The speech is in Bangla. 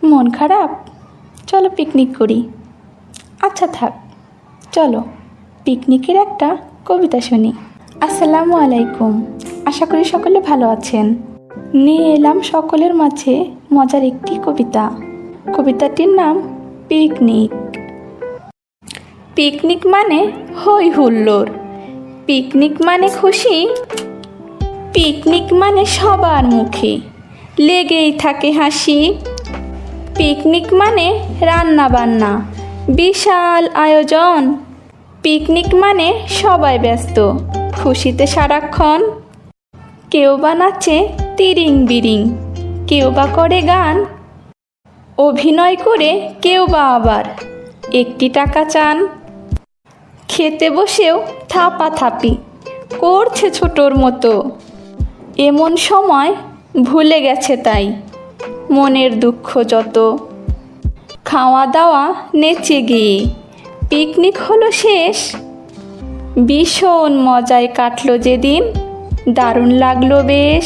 মন খারাপ? চলো পিকনিক করি। আচ্ছা থাক, চলো পিকনিকের একটা কবিতা শুনি। আসসালামু আলাইকুম, আশা করি সকলে ভালো আছেন। নিয়ে এলাম সকলের মাঝে মজার একটি কবিতা। কবিতাটির নাম পিকনিক। পিকনিক মানে হই হুল্লোড়, পিকনিক মানে খুশি, পিকনিক মানে সবার মুখে লেগেই থাকে হাসি। পিকনিক মানে রান্না বান্না, বিশাল আয়োজন। পিকনিক মানে সবাই ব্যস্ত, খুশিতে সারাক্ষণ। কেউ বা নাচে তিরিং বিরিং, কেউ বা করে গান, অভিনয় করে কেউ বা আবার একটি টাকা চান। খেতে বসেও থাপাথাপি করছে ছোটোর মতো, এমন সময় ভুলে গেছে তাই মনের দুঃখ যত। খাওয়া দাওয়া নেচে গিয়ে পিকনিক হলো শেষ, ভীষণ মজায় কাটলো যেদিন, দারুণ লাগলো বেশ।